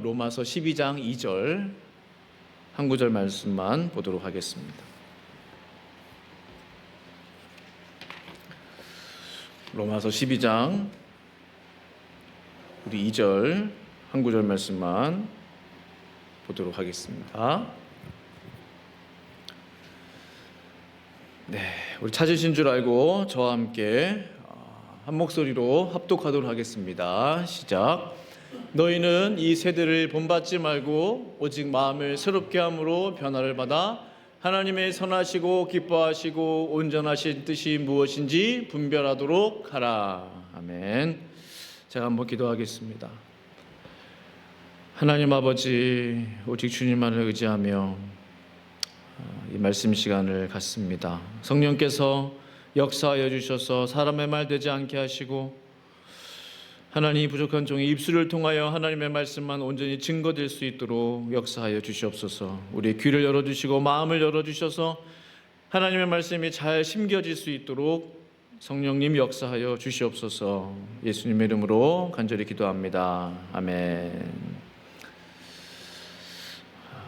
로마서 12장 2절 한 구절 말씀만 보도록 하겠습니다. 로마서 12장 우리 2절 한 구절 말씀만 보도록 하겠습니다. 네, 우리 찾으신 줄 알고 저와 함께 한 목소리로 합독하도록 하겠습니다. 시작. 너희는 이 세대를 본받지 말고 오직 마음을 새롭게 함으로 변화를 받아 하나님의 선하시고 기뻐하시고 온전하신 뜻이 무엇인지 분별하도록 하라. 아멘. 제가 한번 기도하겠습니다. 하나님 아버지, 오직 주님만을 의지하며 이 말씀 시간을 갖습니다. 성령께서 역사하여 주셔서 사람의 말 되지 않게 하시고 하나님 부족한 종의 입술을 통하여 하나님의 말씀만 온전히 증거될 수 있도록 역사하여 주시옵소서. 우리의 귀를 열어주시고 마음을 열어주셔서 하나님의 말씀이 잘 심겨질 수 있도록 성령님 역사하여 주시옵소서. 예수님의 이름으로 간절히 기도합니다. 아멘.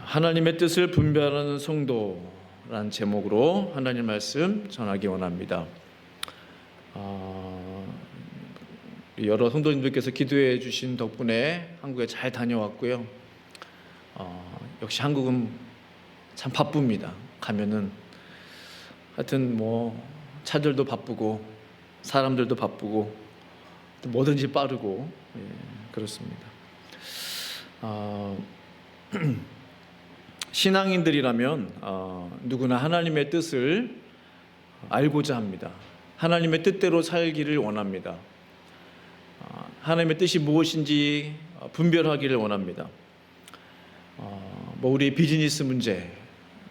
하나님의 뜻을 분별하는 성도라는 제목으로 하나님 말씀 전하기 원합니다. 여러 성도님들께서 기도해 주신 덕분에 한국에 잘 다녀왔고요. 역시 한국은 참 바쁩니다. 가면은 하여튼 뭐 차들도 바쁘고 사람들도 바쁘고 뭐든지 빠르고 그렇습니다. 신앙인들이라면 누구나 하나님의 뜻을 알고자 합니다. 하나님의 뜻대로 살기를 원합니다. 하나님의 뜻이 무엇인지 분별하기를 원합니다. 뭐 우리 비즈니스 문제,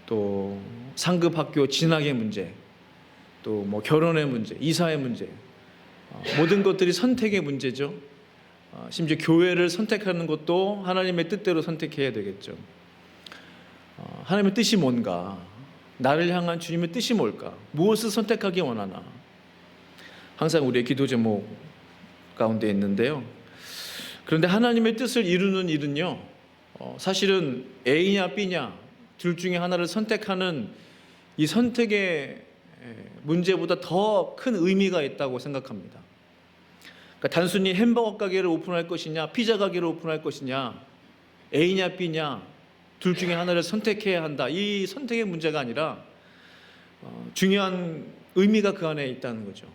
또 상급 학교 진학의 문제, 또 뭐 결혼의 문제, 이사의 문제, 모든 것들이 선택의 문제죠. 심지어 교회를 선택하는 것도 하나님의 뜻대로 선택해야 되겠죠. 하나님의 뜻이 뭔가, 나를 향한 주님의 뜻이 뭘까, 무엇을 선택하기 원하나, 항상 우리의 기도 제목 가운데 있는데요. 그런데 하나님의 뜻을 이루는 일은요, 사실은 A냐 B냐 둘 중에 하나를 선택하는 이 선택의 문제보다 더 큰 의미가 있다고 생각합니다. 그러니까 단순히 햄버거 가게를 오픈할 것이냐 피자 가게를 오픈할 것이냐 A냐 B냐 둘 중에 하나를 선택해야 한다, 이 선택의 문제가 아니라 중요한 의미가 그 안에 있다는 거죠.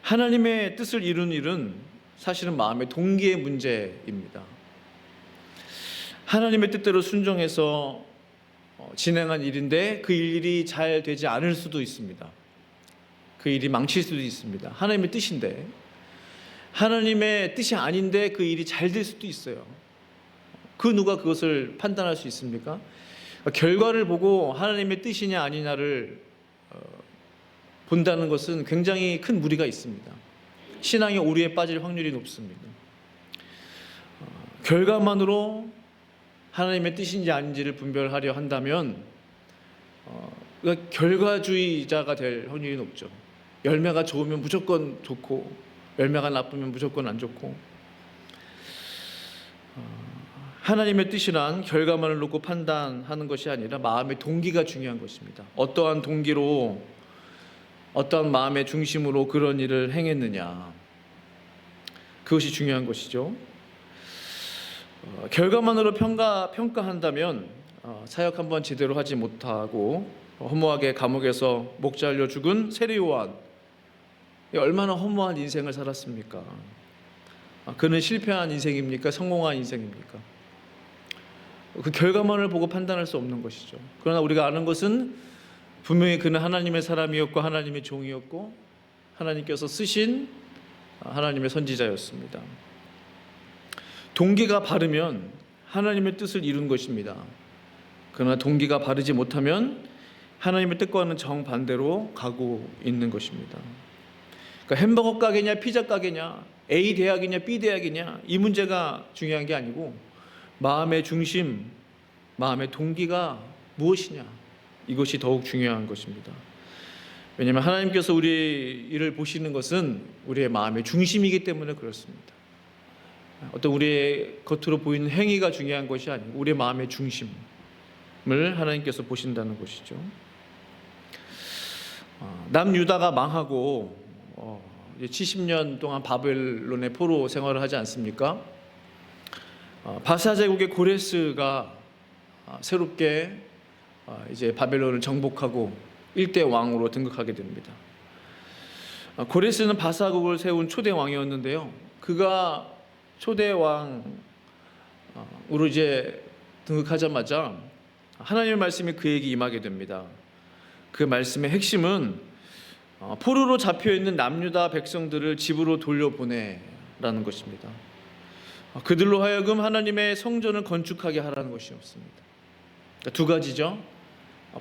하나님의 뜻을 이루는 일은 사실은 마음의 동기의 문제입니다. 하나님의 뜻대로 순종해서 진행한 일인데 그 일이 잘 되지 않을 수도 있습니다. 그 일이 망칠 수도 있습니다. 하나님의 뜻인데, 하나님의 뜻이 아닌데 그 일이 잘 될 수도 있어요. 그 누가 그것을 판단할 수 있습니까? 결과를 보고 하나님의 뜻이냐 아니냐를 본다는 것은 굉장히 큰 무리가 있습니다. 신앙의 오류에 빠질 확률이 높습니다. 결과만으로 하나님의 뜻인지 아닌지를 분별하려 한다면 결과주의자가 될 확률이 높죠. 열매가 좋으면 무조건 좋고 열매가 나쁘면 무조건 안 좋고, 하나님의 뜻이란 결과만을 놓고 판단하는 것이 아니라 마음의 동기가 중요한 것입니다. 어떠한 동기로, 어떠한 마음의 중심으로 그런 일을 행했느냐, 그것이 중요한 것이죠. 결과만으로 평가한다면 사역 한번 제대로 하지 못하고 허무하게 감옥에서 목 잘려 죽은 세례 요한, 얼마나 허무한 인생을 살았습니까? 그는 실패한 인생입니까? 성공한 인생입니까? 그 결과만을 보고 판단할 수 없는 것이죠. 그러나 우리가 아는 것은 분명히 그는 하나님의 사람이었고 하나님의 종이었고 하나님께서 쓰신 하나님의 선지자였습니다. 동기가 바르면 하나님의 뜻을 이룬 것입니다. 그러나 동기가 바르지 못하면 하나님의 뜻과는 정반대로 가고 있는 것입니다. 그러니까 햄버거 가게냐 피자 가게냐 A 대학이냐 B 대학이냐 이 문제가 중요한 게 아니고 마음의 중심, 마음의 동기가 무엇이냐, 이것이 더욱 중요한 것입니다. 왜냐하면 하나님께서 우리 일을 보시는 것은 우리의 마음의 중심이기 때문에 그렇습니다. 어떤 우리의 겉으로 보이는 행위가 중요한 것이 아니고 우리의 마음의 중심을 하나님께서 보신다는 것이죠. 남유다가 망하고 이제 70년 동안 바벨론의 포로 생활을 하지 않습니까? 바사 제국의 고레스가 새롭게 이제 바벨론을 정복하고 일대 왕으로 등극하게 됩니다. 고레스는 바사국을 세운 초대 왕이었는데요. 그가 초대 왕으로 이제 등극하자마자 하나님의 말씀이 그에게 임하게 됩니다. 그 말씀의 핵심은 포로로 잡혀 있는 남유다 백성들을 집으로 돌려보내라는 것입니다. 그들로 하여금 하나님의 성전을 건축하게 하라는 것이었습니다. 그러니까 두 가지죠.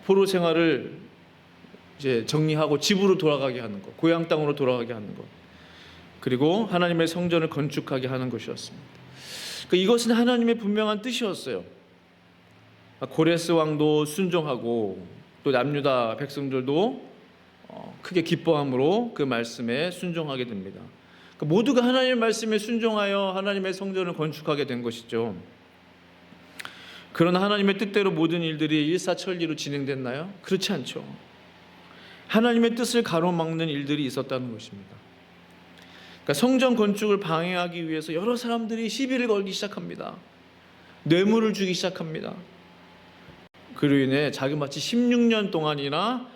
포로 생활을 이제 정리하고 집으로 돌아가게 하는 것, 고향 땅으로 돌아가게 하는 것, 그리고 하나님의 성전을 건축하게 하는 것이었습니다. 그러니까 이것은 하나님의 분명한 뜻이었어요. 고레스 왕도 순종하고 또 남유다 백성들도 크게 기뻐함으로 그 말씀에 순종하게 됩니다. 그러니까 모두가 하나님의 말씀에 순종하여 하나님의 성전을 건축하게 된 것이죠. 그러나 하나님의 뜻대로 모든 일들이 일사천리로 진행됐나요? 그렇지 않죠. 하나님의 뜻을 가로막는 일들이 있었다는 것입니다. 그러니까 성전 건축을 방해하기 위해서 여러 사람들이 시비를 걸기 시작합니다. 뇌물을 주기 시작합니다. 그로 인해 자그마치 16년 동안이나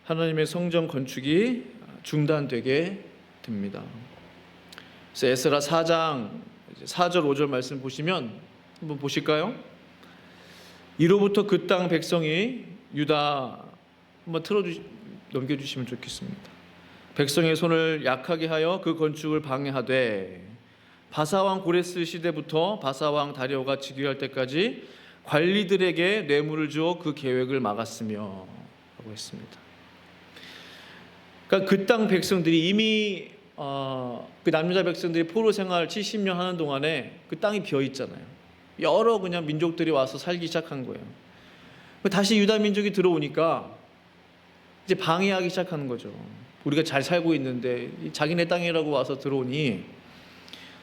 하나님의 성전 건축이 중단되게 됩니다. 그래서 에스라 4장 4절 5절 말씀 보시면 한번 보실까요? 이로부터 그 땅 백성이 유다 한번 넘겨주시면 좋겠습니다. 백성의 손을 약하게 하여 그 건축을 방해하되 바사왕 고레스 시대부터 바사왕 다리오가 즉위할 때까지 관리들에게 뇌물을 주어 그 계획을 막았으며 라고 했습니다. 그러니까 그 땅 백성들이 이미 그 남유다 백성들이 포로 생활 70년 하는 동안에 그 땅이 비어 있잖아요. 여러 그냥 민족들이 와서 살기 시작한 거예요. 다시 유다 민족이 들어오니까 이제 방해하기 시작하는 거죠. 우리가 잘 살고 있는데 자기네 땅이라고 와서 들어오니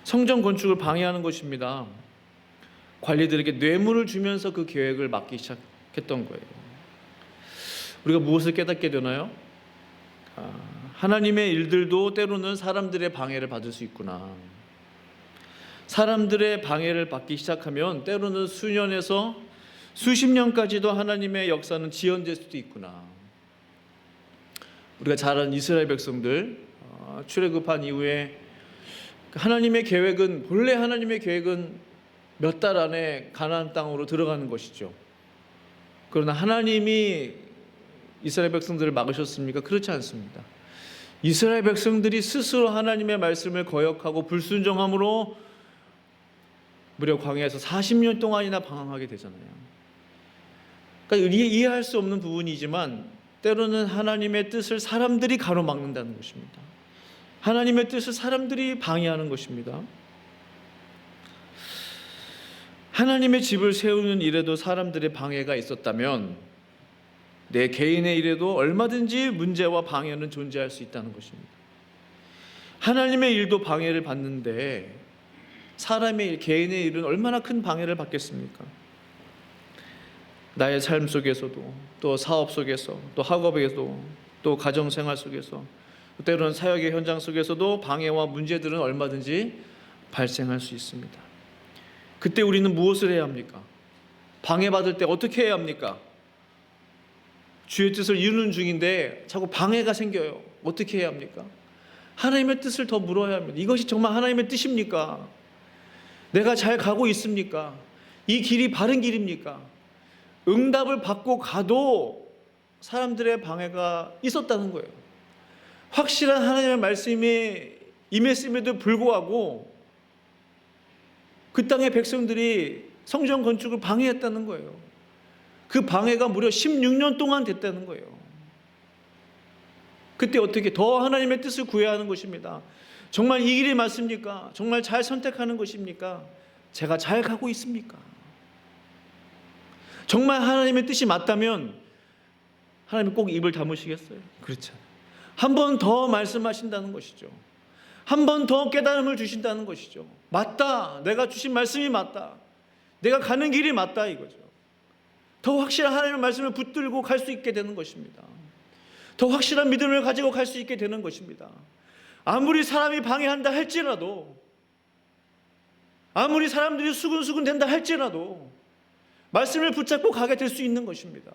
성전 건축을 방해하는 것입니다. 관리들에게 뇌물을 주면서 그 계획을 막기 시작했던 거예요. 우리가 무엇을 깨닫게 되나요? 하나님의 일들도 때로는 사람들의 방해를 받을 수 있구나. 사람들의 방해를 받기 시작하면 때로는 수년에서 수십 년까지도 하나님의 역사는 지연될 수도 있구나. 우리가 잘 아는 이스라엘 백성들 출애굽한 이후에 하나님의 계획은 본래 하나님의 계획은 몇 달 안에 가나안 땅으로 들어가는 것이죠. 그러나 하나님이 이스라엘 백성들을 막으셨습니까? 그렇지 않습니다. 이스라엘 백성들이 스스로 하나님의 말씀을 거역하고 불순종함으로 무려 광야에서 40년 동안이나 방황하게 되잖아요. 그러니까 이해할 수 없는 부분이지만 때로는 하나님의 뜻을 사람들이 가로막는다는 것입니다. 하나님의 뜻을 사람들이 방해하는 것입니다. 하나님의 집을 세우는 일에도 사람들의 방해가 있었다면 내 개인의 일에도 얼마든지 문제와 방해는 존재할 수 있다는 것입니다. 하나님의 일도 방해를 받는데 사람의 일, 개인의 일은 얼마나 큰 방해를 받겠습니까? 나의 삶 속에서도, 또 사업 속에서, 또 학업에서도, 또 가정생활 속에서, 때로는 사역의 현장 속에서도 방해와 문제들은 얼마든지 발생할 수 있습니다. 그때 우리는 무엇을 해야 합니까? 방해받을 때 어떻게 해야 합니까? 주의 뜻을 이루는 중인데 자꾸 방해가 생겨요. 어떻게 해야 합니까? 하나님의 뜻을 더 물어야 합니다. 이것이 정말 하나님의 뜻입니까? 내가 잘 가고 있습니까? 이 길이 바른 길입니까? 응답을 받고 가도 사람들의 방해가 있었다는 거예요. 확실한 하나님의 말씀이 임했음에도 불구하고 그 땅의 백성들이 성전 건축을 방해했다는 거예요. 그 방해가 무려 16년 동안 됐다는 거예요. 그때 어떻게 더 하나님의 뜻을 구해야 하는 것입니다. 정말 이 길이 맞습니까? 정말 잘 선택하는 것입니까? 제가 잘 가고 있습니까? 정말 하나님의 뜻이 맞다면 하나님이 꼭 입을 다무시겠어요? 그렇죠. 한 번 더 말씀하신다는 것이죠. 한 번 더 깨달음을 주신다는 것이죠. 맞다. 내가 주신 말씀이 맞다. 내가 가는 길이 맞다 이거죠. 더 확실한 하나님의 말씀을 붙들고 갈 수 있게 되는 것입니다. 더 확실한 믿음을 가지고 갈 수 있게 되는 것입니다. 아무리 사람이 방해한다 할지라도, 아무리 사람들이 수근수근 된다 할지라도 말씀을 붙잡고 가게 될 수 있는 것입니다.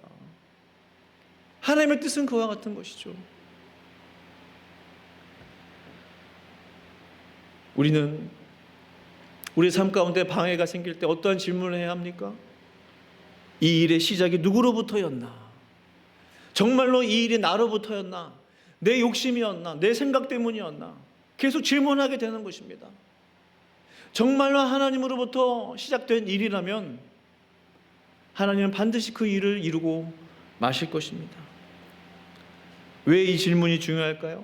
하나님의 뜻은 그와 같은 것이죠. 우리는 우리 삶 가운데 방해가 생길 때 어떠한 질문을 해야 합니까? 이 일의 시작이 누구로부터였나? 정말로 이 일이 나로부터였나? 내 욕심이었나? 내 생각 때문이었나? 계속 질문하게 되는 것입니다. 정말로 하나님으로부터 시작된 일이라면 하나님은 반드시 그 일을 이루고 마실 것입니다. 왜 이 질문이 중요할까요?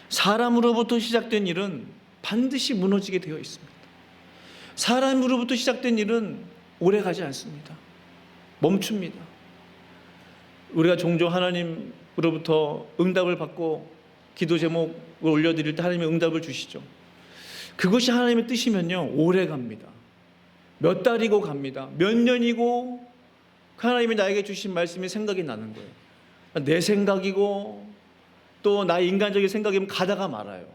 사람으로부터 시작된 일은 반드시 무너지게 되어 있습니다. 사람으로부터 시작된 일은 오래 가지 않습니다. 멈춥니다. 우리가 종종 하나님으로부터 응답을 받고 기도 제목을 올려드릴 때 하나님의 응답을 주시죠. 그것이 하나님의 뜻이면요, 오래 갑니다. 몇 달이고 갑니다. 몇 년이고 하나님이 나에게 주신 말씀이 생각이 나는 거예요. 내 생각이고 또 나의 인간적인 생각이면 가다가 말아요.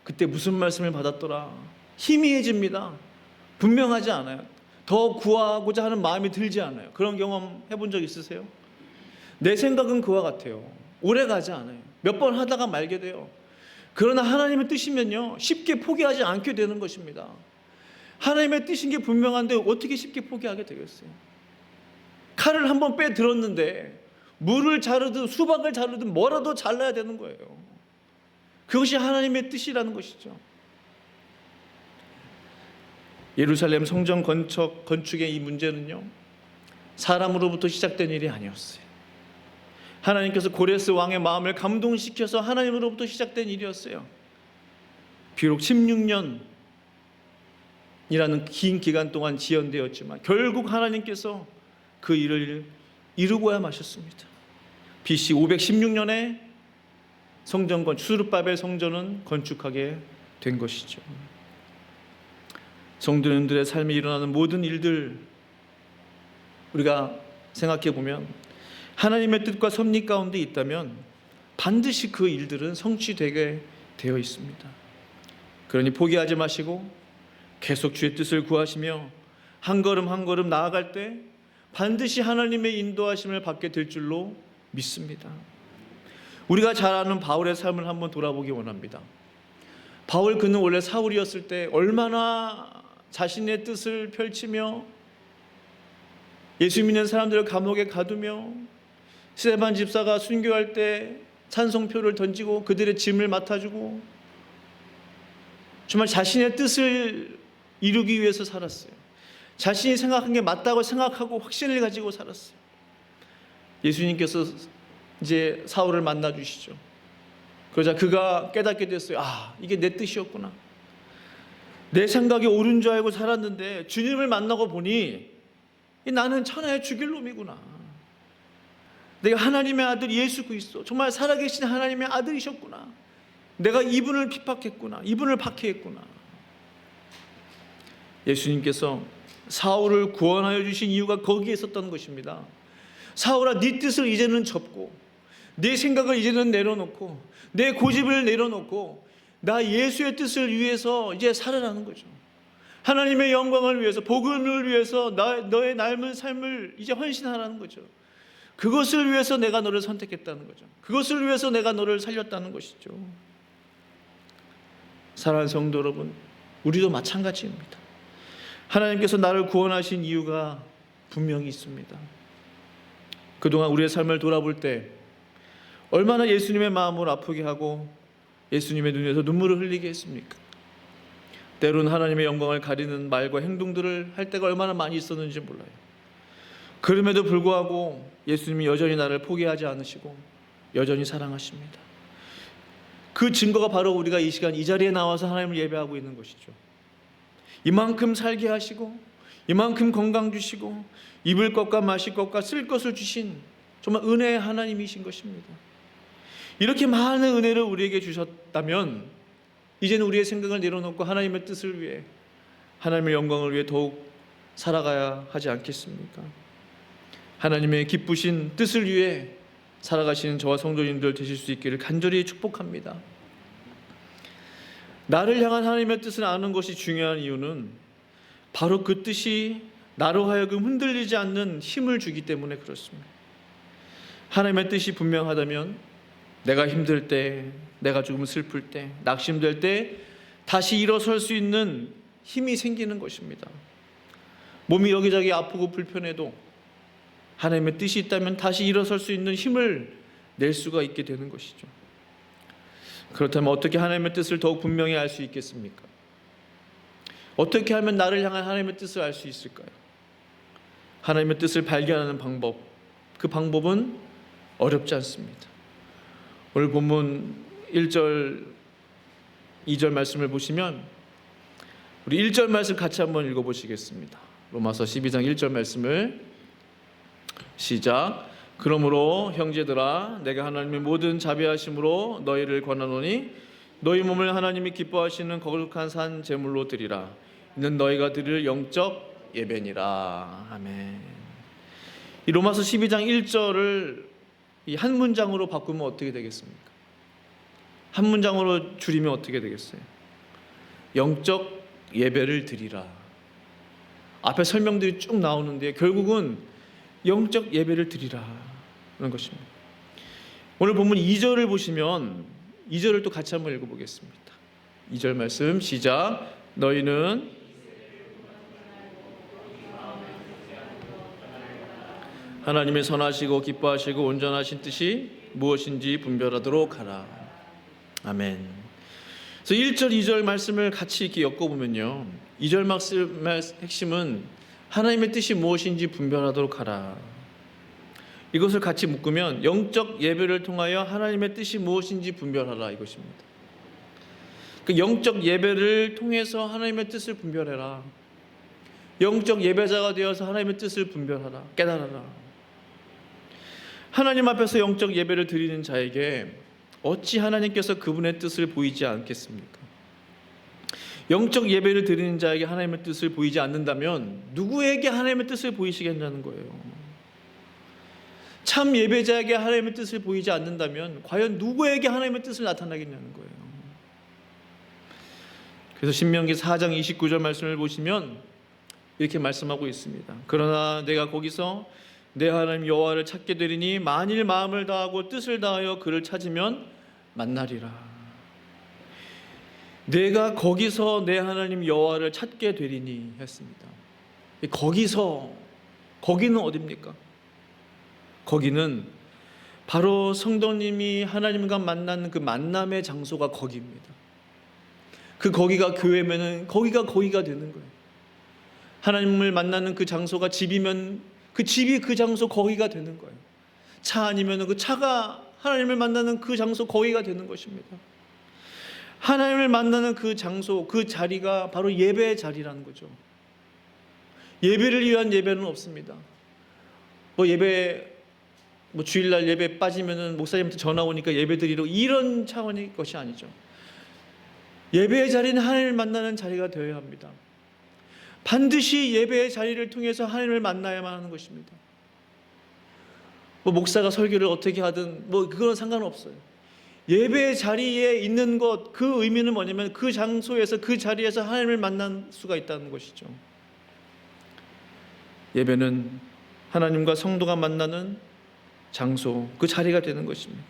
그때 무슨 말씀을 받았더라? 희미해집니다. 분명하지 않아요. 더 구하고자 하는 마음이 들지 않아요. 그런 경험 해본 적 있으세요? 내 생각은 그와 같아요. 오래 가지 않아요. 몇 번 하다가 말게 돼요. 그러나 하나님의 뜻이면요, 쉽게 포기하지 않게 되는 것입니다. 하나님의 뜻인 게 분명한데 어떻게 쉽게 포기하게 되겠어요? 칼을 한번 빼들었는데 물을 자르든 수박을 자르든 뭐라도 잘라야 되는 거예요. 그것이 하나님의 뜻이라는 것이죠. 예루살렘 성전 건축의 이 문제는요, 사람으로부터 시작된 일이 아니었어요. 하나님께서 고레스 왕의 마음을 감동시켜서 하나님으로부터 시작된 일이었어요. 비록 16년이라는 긴 기간 동안 지연되었지만 결국 하나님께서 그 일을 이루고야 마셨습니다. BC 516년에 수르바벨 성전은 건축하게 된 것이죠. 성도님들의 삶에 일어나는 모든 일들 우리가 생각해 보면 하나님의 뜻과 섭리 가운데 있다면 반드시 그 일들은 성취되게 되어 있습니다. 그러니 포기하지 마시고 계속 주의 뜻을 구하시며 한 걸음 한 걸음 나아갈 때 반드시 하나님의 인도하심을 받게 될 줄로 믿습니다. 우리가 잘 아는 바울의 삶을 한번 돌아보기 원합니다. 바울 그는 원래 사울이었을 때 얼마나 자신의 뜻을 펼치며 예수 믿는 사람들을 감옥에 가두며 스데반 집사가 순교할 때 찬송표를 던지고 그들의 짐을 맡아주고 정말 자신의 뜻을 이루기 위해서 살았어요. 자신이 생각한 게 맞다고 생각하고 확신을 가지고 살았어요. 예수님께서 이제 사울을 만나 주시죠. 그러자 그가 깨닫게 됐어요. 아, 이게 내 뜻이었구나. 내 생각이 옳은 줄 알고 살았는데 주님을 만나고 보니 나는 천하에 죽일 놈이구나. 내가 하나님의 아들 예수 그리스도, 정말 살아계신 하나님의 아들이셨구나. 내가 이분을 핍박했구나. 이분을 박해했구나. 예수님께서 사울을 구원하여 주신 이유가 거기에 있었던 것입니다. 사울아, 네 뜻을 이제는 접고 네 생각을 이제는 내려놓고 내 고집을 내려놓고 나 예수의 뜻을 위해서 이제 살아라는 거죠. 하나님의 영광을 위해서, 복음을 위해서 너의 삶은 삶을 이제 헌신하라는 거죠. 그것을 위해서 내가 너를 선택했다는 거죠. 그것을 위해서 내가 너를 살렸다는 것이죠. 사랑하는 성도 여러분, 우리도 마찬가지입니다. 하나님께서 나를 구원하신 이유가 분명히 있습니다. 그동안 우리의 삶을 돌아볼 때 얼마나 예수님의 마음을 아프게 하고 예수님의 눈에서 눈물을 흘리게 했습니까? 때로는 하나님의 영광을 가리는 말과 행동들을 할 때가 얼마나 많이 있었는지 몰라요. 그럼에도 불구하고 예수님이 여전히 나를 포기하지 않으시고 여전히 사랑하십니다. 그 증거가 바로 우리가 이 시간 이 자리에 나와서 하나님을 예배하고 있는 것이죠. 이만큼 살게 하시고 이만큼 건강 주시고 입을 것과 마실 것과 쓸 것을 주신 정말 은혜의 하나님이신 것입니다. 이렇게 많은 은혜를 우리에게 주셨다면 이제는 우리의 생각을 내려놓고 하나님의 뜻을 위해, 하나님의 영광을 위해 더욱 살아가야 하지 않겠습니까? 하나님의 기쁘신 뜻을 위해 살아가시는 저와 성도님들 되실 수 있기를 간절히 축복합니다. 나를 향한 하나님의 뜻을 아는 것이 중요한 이유는 바로 그 뜻이 나로 하여금 흔들리지 않는 힘을 주기 때문에 그렇습니다. 하나님의 뜻이 분명하다면 내가 힘들 때, 내가 조금 슬플 때, 낙심될 때 다시 일어설 수 있는 힘이 생기는 것입니다. 몸이 여기저기 아프고 불편해도 하나님의 뜻이 있다면 다시 일어설 수 있는 힘을 낼 수가 있게 되는 것이죠. 그렇다면 어떻게 하나님의 뜻을 더욱 분명히 알 수 있겠습니까? 어떻게 하면 나를 향한 하나님의 뜻을 알 수 있을까요? 하나님의 뜻을 발견하는 방법, 그 방법은 어렵지 않습니다. 오늘 본문 1절, 2절 말씀을 보시면 우리 1절 말씀 같이 한번 읽어보시겠습니다. 로마서 12장 1절 말씀을 시작. 그러므로 형제들아, 내가 하나님의 모든 자비하심으로 너희를 권하노니 너희 몸을 하나님이 기뻐하시는 거룩한 산 제물로 드리라. 이는 너희가 드릴 영적 예배니라. 아멘. 이 로마서 12장 1절을 이 한 문장으로 바꾸면 어떻게 되겠습니까? 한 문장으로 줄이면 어떻게 되겠어요? 영적 예배를 드리라. 앞에 설명들이 쭉 나오는데 결국은 영적 예배를 드리라는 것입니다. 오늘 본문 2절을 보시면 2절을 또 같이 한번 읽어보겠습니다. 2절 말씀 시작. 너희는 하나님의 선하시고 기뻐하시고 온전하신 뜻이 무엇인지 분별하도록 하라. 아멘. 그래서 1절, 2절 말씀을 같이 이렇게 엮어보면요, 2절 말씀의 핵심은 하나님의 뜻이 무엇인지 분별하도록 하라. 이것을 같이 묶으면 영적 예배를 통하여 하나님의 뜻이 무엇인지 분별하라 이것입니다. 그 영적 예배를 통해서 하나님의 뜻을 분별해라. 영적 예배자가 되어서 하나님의 뜻을 분별하라, 깨달아라. 하나님 앞에서 영적 예배를 드리는 자에게 어찌 하나님께서 그분의 뜻을 보이지 않겠습니까? 영적 예배를 드리는 자에게 하나님의 뜻을 보이지 않는다면 누구에게 하나님의 뜻을 보이시겠냐는 거예요. 참 예배자에게 하나님의 뜻을 보이지 않는다면 과연 누구에게 하나님의 뜻을 나타나겠냐는 거예요. 그래서 신명기 4장 29절 말씀을 보시면 이렇게 말씀하고 있습니다. 그러나 내가 거기서 내 하나님 여호와를 찾게 되리니 만일 마음을 다하고 뜻을 다하여 그를 찾으면 만나리라. 내가 거기서 내 하나님 여호와를 찾게 되리니 했습니다. 거기는 어디입니까? 거기는 바로 성도님이 하나님과 만나는 그 만남의 장소가 거기입니다. 그 거기가 교회면은 거기가 되는 거예요. 하나님을 만나는 그 장소가 집이면 그 집이 그 장소 거기가 되는 거예요. 차 아니면 그 차가 하나님을 만나는 그 장소 거기가 되는 것입니다. 하나님을 만나는 그 장소, 그 자리가 바로 예배의 자리라는 거죠. 예배를 위한 예배는 없습니다. 주일날 예배 빠지면은 목사님한테 전화 오니까 예배 드리러 이런 차원의 것이 아니죠. 예배의 자리는 하나님을 만나는 자리가 되어야 합니다. 반드시 예배의 자리를 통해서 하나님을 만나야만 하는 것입니다. 목사가 설교를 어떻게 하든 그건 상관없어요. 예배의 자리에 있는 것, 그 의미는 뭐냐면 그 장소에서 그 자리에서 하나님을 만날 수가 있다는 것이죠. 예배는 하나님과 성도가 만나는 장소, 그 자리가 되는 것입니다.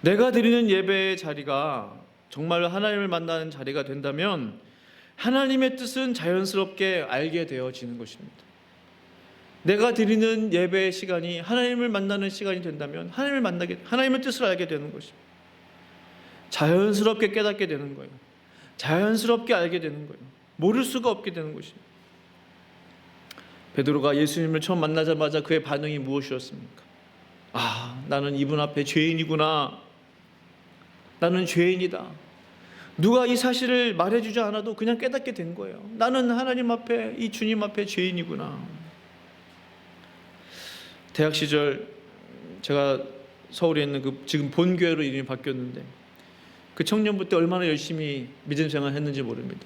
내가 드리는 예배의 자리가 정말로 하나님을 만나는 자리가 된다면 하나님의 뜻은 자연스럽게 알게 되어지는 것입니다. 내가 드리는 예배의 시간이 하나님을 만나는 시간이 된다면 하나님의 뜻을 알게 되는 것입니다. 자연스럽게 깨닫게 되는 거예요. 자연스럽게 알게 되는 거예요. 모를 수가 없게 되는 것입니다. 베드로가 예수님을 처음 만나자마자 그의 반응이 무엇이었습니까? 나는 이분 앞에 죄인이구나. 나는 죄인이다. 누가 이 사실을 말해주지 않아도 그냥 깨닫게 된 거예요. 나는 하나님 앞에, 이 주님 앞에 죄인이구나. 대학 시절 제가 서울에 있는 지금 본교회로 이름이 바뀌었는데 그 청년부 때 얼마나 열심히 믿음 생활을 했는지 모릅니다.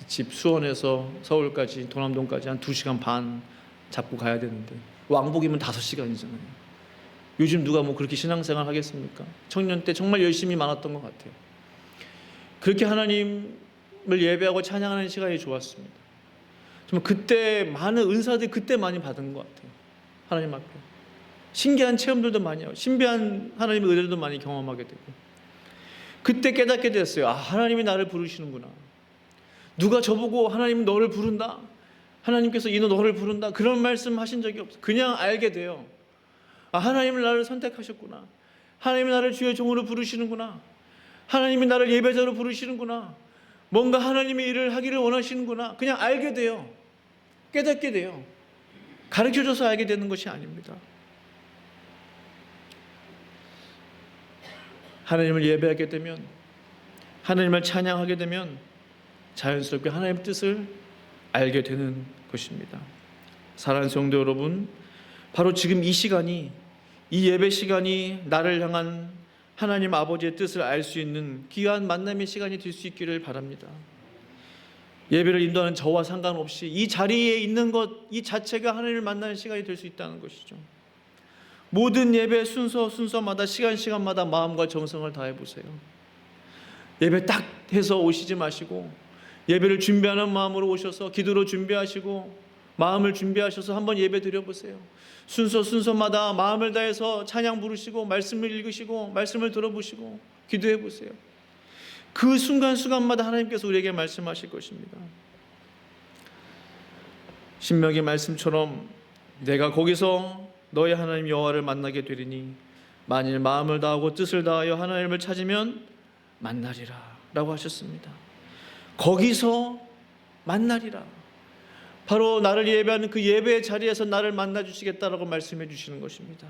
집 수원에서 서울까지 도남동까지 한 2시간 반 잡고 가야 되는데 왕복이면 5시간이잖아요. 요즘 누가 뭐 그렇게 신앙생활 하겠습니까? 청년 때 정말 열심히 많았던 것 같아요. 그렇게 하나님을 예배하고 찬양하는 시간이 좋았습니다. 정말 그때 많은 은사들 그때 많이 받은 것 같아요. 하나님 앞에 신기한 체험들도 많이 하고 신비한 하나님의 은혜들도 많이 경험하게 되고 그때 깨닫게 됐어요. 아, 하나님이 나를 부르시는구나. 누가 저보고 하나님 너를 부른다, 하나님께서 이너 너를 부른다 그런 말씀 하신 적이 없어요. 그냥 알게 돼요. 아, 하나님은 나를 선택하셨구나. 하나님이 나를 주의 종으로 부르시는구나. 하나님이 나를 예배자로 부르시는구나. 뭔가 하나님의 일을 하기를 원하시는구나. 그냥 알게 돼요. 깨닫게 돼요. 가르쳐줘서 알게 되는 것이 아닙니다. 하나님을 예배하게 되면, 하나님을 찬양하게 되면 자연스럽게 하나님의 뜻을 알게 되는 것입니다. 사랑하는 성도 여러분, 바로 지금 이 시간이, 이 예배 시간이 나를 향한 하나님 아버지의 뜻을 알 수 있는 귀한 만남의 시간이 될 수 있기를 바랍니다. 예배를 인도하는 저와 상관없이 이 자리에 있는 것 이 자체가 하나님을 만나는 시간이 될 수 있다는 것이죠. 모든 예배 순서마다 시간마다 마음과 정성을 다해 보세요. 예배 딱 해서 오시지 마시고 예배를 준비하는 마음으로 오셔서 기도로 준비하시고 마음을 준비하셔서 한번 예배 드려보세요. 순서마다 마음을 다해서 찬양 부르시고 말씀을 읽으시고 말씀을 들어보시고 기도해 보세요. 그 순간마다 하나님께서 우리에게 말씀하실 것입니다. 신명기 말씀처럼 내가 거기서 너의 하나님 여호와를 만나게 되리니 만일 마음을 다하고 뜻을 다하여 하나님을 찾으면 만나리라 라고 하셨습니다. 거기서 만나리라. 바로 나를 예배하는 그 예배의 자리에서 나를 만나 주시겠다라고 말씀해 주시는 것입니다.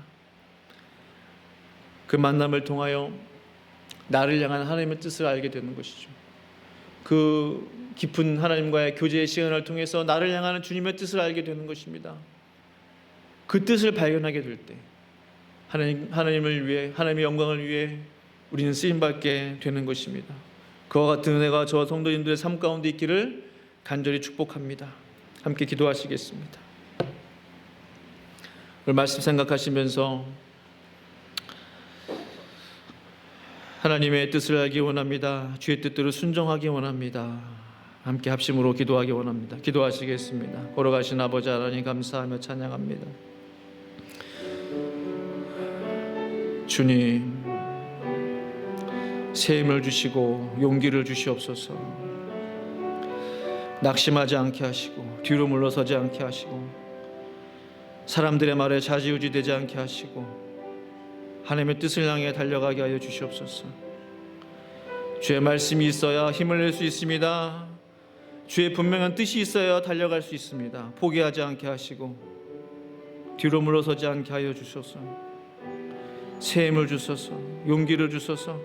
그 만남을 통하여 나를 향한 하나님의 뜻을 알게 되는 것이죠. 그 깊은 하나님과의 교제의 시간을 통해서 나를 향하는 주님의 뜻을 알게 되는 것입니다. 그 뜻을 발견하게 될 때 하나님을 위해, 하나님의 영광을 위해 우리는 쓰임받게 되는 것입니다. 그와 같은 은혜가 저와 성도님들의 삶 가운데 있기를 간절히 축복합니다. 함께 기도하시겠습니다. 오늘 말씀 생각하시면서 하나님의 뜻을 알기 원합니다. 주의 뜻대로 순종하기 원합니다. 함께 합심으로 기도하기 원합니다. 기도하시겠습니다. 걸어가신 아버지 하나님 감사하며 찬양합니다. 주님, 새 힘을 주시고 용기를 주시옵소서. 낙심하지 않게 하시고 뒤로 물러서지 않게 하시고 사람들의 말에 좌지우지되지 않게 하시고 하나님의 뜻을 향해 달려가게 하여 주시옵소서. 주의 말씀이 있어야 힘을 낼 수 있습니다. 주의 분명한 뜻이 있어야 달려갈 수 있습니다. 포기하지 않게 하시고 뒤로 물러서지 않게 하여 주소서. 새 힘을 주소서. 용기를 주소서.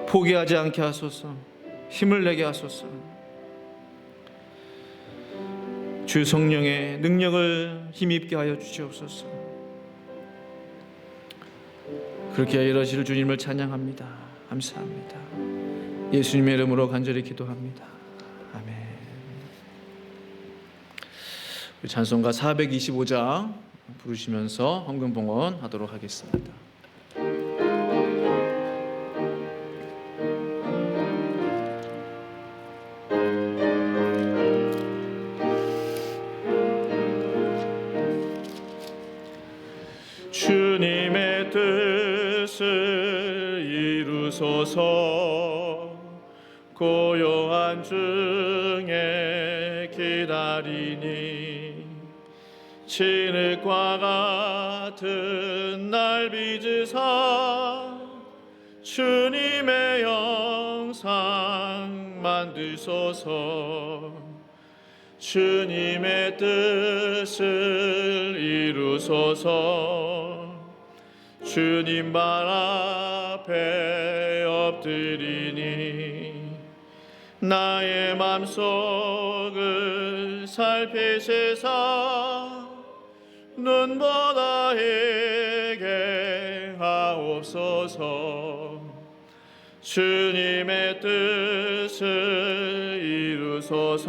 포기하지 않게 하소서. 힘을 내게 하소서. 주 성령의 능력을 힘입게 하여 주시옵소서. 그렇게 이러실 주님을 찬양합니다. 감사합니다. 예수님의 이름으로 간절히 기도합니다. 아멘. 찬송가 425장 부르시면서 헌금봉헌 하도록 하겠습니다. 주님의 뜻을 이루소서. 고요한 중에 기다리니 진흙과 같은 날 빚으사 주님의 영상 만드소서. 주님의 뜻을 이루소서. 주님 발 앞에 엎드리니 나의 맘속을 살피시사 눈보다 에게 하옵소서. 주님의 뜻을 이루소서.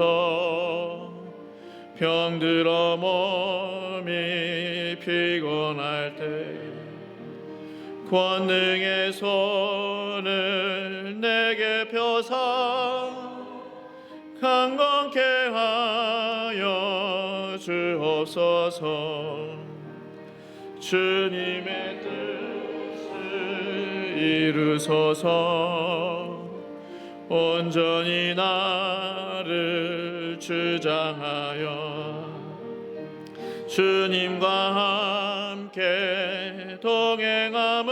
병들어 몸이 피곤할 때 권능의 손을 내게 펴사 강건케 하여 주옵소서. 주님의 뜻을 이루소서. 온전히 나를 주장하여 주님과 함께 동행함을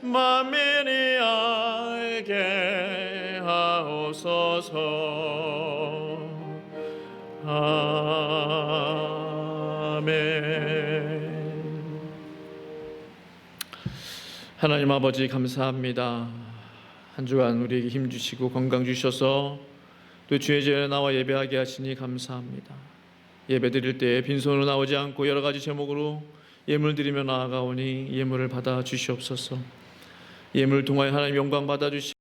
만민이 알게 하옵소서. 아멘. 하나님 아버지 감사합니다. 한 주간 우리에게 힘 주시고 건강 주셔서 또 주의 제에 나와 예배하게 하시니 감사합니다. 예배 드릴 때 빈손으로 나오지 않고 여러 가지 제목으로 예물 드리며 나아가오니 예물을 받아 주시옵소서. 예물 통하여 하나님 영광 받아 주시